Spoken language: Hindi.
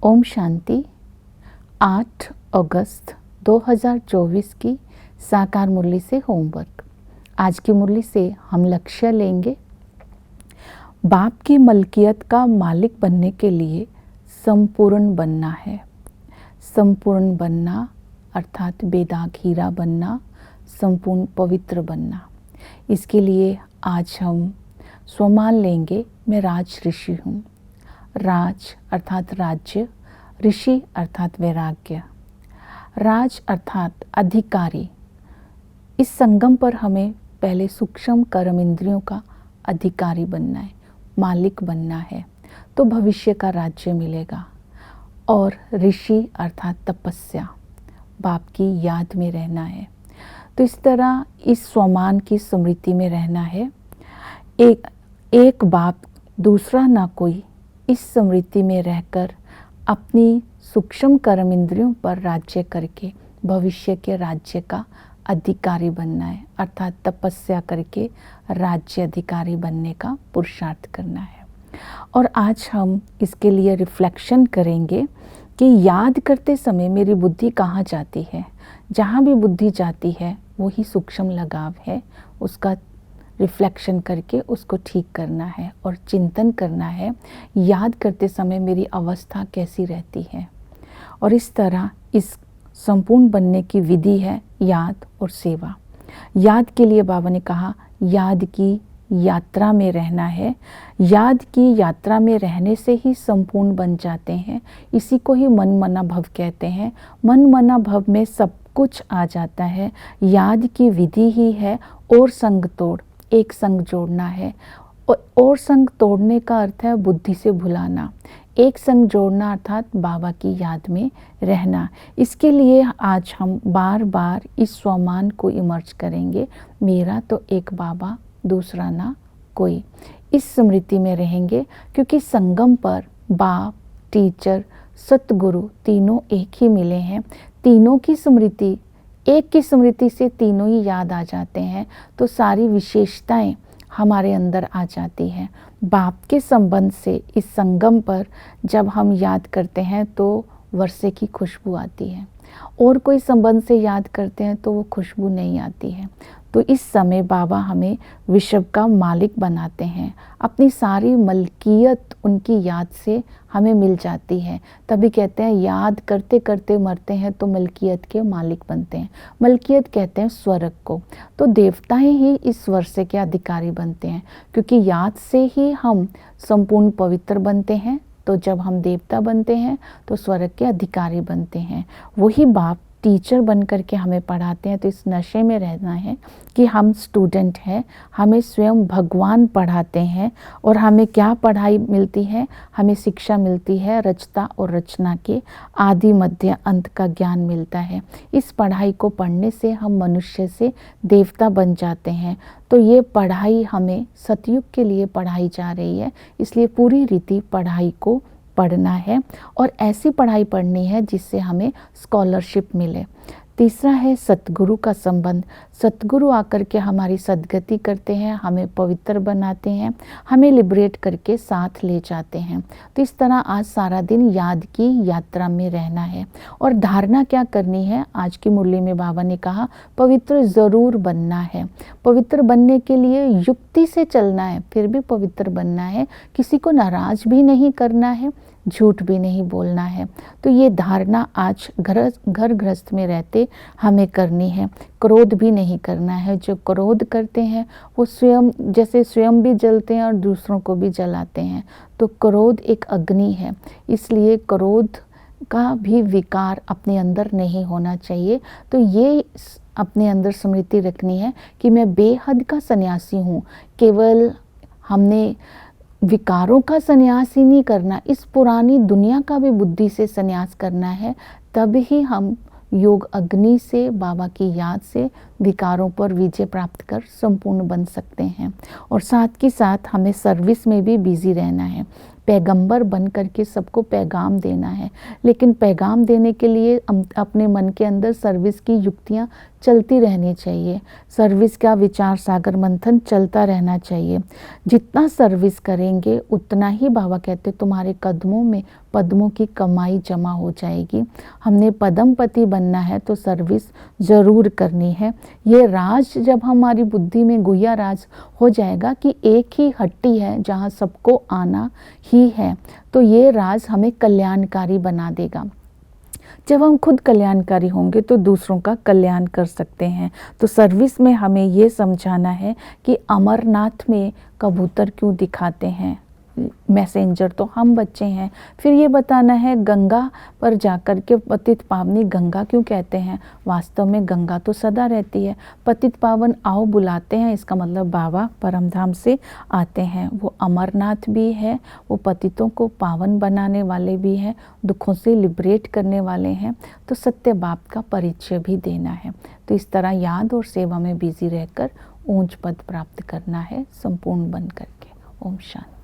ओम शांति। 8 अगस्त 2024 की साकार मुरली से होमवर्क। आज की मुरली से हम लक्ष्य लेंगे, बाप की मलकियत का मालिक बनने के लिए संपूर्ण बनना है। संपूर्ण बनना अर्थात बेदाग हीरा बनना, संपूर्ण पवित्र बनना। इसके लिए आज हम स्वमान लेंगे, मैं राज ऋषि हूँ। राज अर्थात राज्य, ऋषि अर्थात वैराग्य। राज अर्थात अधिकारी। इस संगम पर हमें पहले सूक्ष्म कर्म इंद्रियों का अधिकारी बनना है, मालिक बनना है, तो भविष्य का राज्य मिलेगा। और ऋषि अर्थात तपस्या, बाप की याद में रहना है। तो इस तरह इस स्वमान की स्मृति में रहना है। एक बाप दूसरा ना कोई, इस स्मृति में रहकर अपनी सूक्ष्म कर्म इंद्रियों पर राज्य करके भविष्य के राज्य का अधिकारी बनना है, अर्थात तपस्या करके राज्य अधिकारी बनने का पुरुषार्थ करना है। और आज हम इसके लिए रिफ्लेक्शन करेंगे कि याद करते समय मेरी बुद्धि कहाँ जाती है। जहाँ भी बुद्धि जाती है वही सूक्ष्म लगाव है, उसका रिफ्लेक्शन करके उसको ठीक करना है और चिंतन करना है, याद करते समय मेरी अवस्था कैसी रहती है। और इस तरह इस संपूर्ण बनने की विधि है याद और सेवा। याद के लिए बाबा ने कहा याद की यात्रा में रहना है। याद की यात्रा में रहने से ही संपूर्ण बन जाते हैं। इसी को ही मन मना भव कहते हैं। मन मना भव में सब कुछ आ जाता है। याद की विधि ही है और संग तोड़, एक संग जोड़ना है। और संग तोड़ने का अर्थ है बुद्धि से भुलाना। एक संग जोड़ना अर्थात बाबा की याद में रहना। इसके लिए आज हम बार बार इस स्वमान को इमर्ज करेंगे, मेरा तो एक बाबा, दूसरा ना कोई। इस स्मृति में रहेंगे क्योंकि संगम पर बाप, टीचर, सतगुरु तीनों एक ही मिले हैं। तीनों की स्मृति, एक की स्मृति से तीनों ही याद आ जाते हैं, तो सारी विशेषताएं हमारे अंदर आ जाती हैं। बाप के संबंध से इस संगम पर जब हम याद करते हैं तो वर्षे की खुशबू आती है, और कोई संबंध से याद करते हैं तो वो खुशबू नहीं आती है। तो इस समय बाबा हमें विश्व का मालिक बनाते हैं। अपनी सारी मलकियत उनकी याद से हमें मिल जाती है। तभी कहते हैं याद करते करते मरते हैं तो मलकियत के मालिक बनते हैं। मलकियत कहते हैं स्वर्ग को। तो देवताएं ही इस वर्षे के अधिकारी बनते हैं, क्योंकि याद से ही हम संपूर्ण पवित्र बनते हैं। तो जब हम देवता बनते हैं तो स्वर्ग के अधिकारी बनते हैं। वही बाप टीचर बन करके हमें पढ़ाते हैं। तो इस नशे में रहना है कि हम स्टूडेंट हैं, हमें स्वयं भगवान पढ़ाते हैं। और हमें क्या पढ़ाई मिलती है? हमें शिक्षा मिलती है, रचता और रचना के आदि मध्य अंत का ज्ञान मिलता है। इस पढ़ाई को पढ़ने से हम मनुष्य से देवता बन जाते हैं। तो ये पढ़ाई हमें सतयुग के लिए पढ़ाई जा रही है, इसलिए पूरी रीति पढ़ाई को पढ़ना है और ऐसी पढ़ाई पढ़नी है जिससे हमें स्कॉलरशिप मिले। तीसरा है सतगुरु का संबंध। सतगुरु आकर के हमारी सद्गति करते हैं, हमें पवित्र बनाते हैं, हमें लिबरेट करके साथ ले जाते हैं। तो इस तरह आज सारा दिन याद की यात्रा में रहना है। और धारणा क्या करनी है? आज की मुरली में बाबा ने कहा पवित्र ज़रूर बनना है। पवित्र बनने के लिए युक्ति से चलना है, फिर भी पवित्र बनना है। किसी को नाराज भी नहीं करना है, झूठ भी नहीं बोलना है। तो ये धारणा आज घर गृहस्थ में रहते हमें करनी है। क्रोध भी नहीं करना है। जो क्रोध करते हैं वो स्वयं, जैसे स्वयं भी जलते हैं और दूसरों को भी जलाते हैं। तो क्रोध एक अग्नि है, इसलिए क्रोध का भी विकार अपने अंदर नहीं होना चाहिए। तो ये अपने अंदर स्मृति रखनी है कि मैं बेहद का सन्यासी हूँ। केवल हमने विकारों का संन्यास ही नहीं करना, इस पुरानी दुनिया का भी बुद्धि से संन्यास करना है। तब ही हम योग अग्नि से, बाबा की याद से विकारों पर विजय प्राप्त कर संपूर्ण बन सकते हैं। और साथ ही साथ हमें सर्विस में भी बिजी रहना है। पैगंबर बन करके सबको पैगाम देना है, लेकिन पैगाम देने के लिए अपने मन के अंदर सर्विस की युक्तियाँ चलती रहनी चाहिए। सर्विस का विचार सागर मंथन चलता रहना चाहिए। जितना सर्विस करेंगे उतना ही बाबा कहते तुम्हारे कदमों में पद्मों की कमाई जमा हो जाएगी। हमने पद्मपति बनना है तो सर्विस ज़रूर करनी है। ये राज जब हमारी बुद्धि में गुह्या राज हो जाएगा कि एक ही हट्टी है जहाँ सबको आना ही है, तो ये राज हमें कल्याणकारी बना देगा। जब हम खुद कल्याणकारी होंगे तो दूसरों का कल्याण कर सकते हैं। तो सर्विस में हमें ये समझाना है कि अमरनाथ में कबूतर क्यों दिखाते हैं, मैसेंजर तो हम बच्चे हैं। फिर ये बताना है गंगा पर जाकर के पतित पावनी गंगा क्यों कहते हैं, वास्तव में गंगा तो सदा रहती है। पतित पावन आओ बुलाते हैं, इसका मतलब बाबा परमधाम से आते हैं। वो अमरनाथ भी है, वो पतितों को पावन बनाने वाले भी हैं, दुखों से लिबरेट करने वाले हैं। तो सत्य बाप का परिचय भी देना है। तो इस तरह याद और सेवा में बिजी रहकर ऊंच पद प्राप्त करना है, संपूर्ण बन करके। ओम शांति।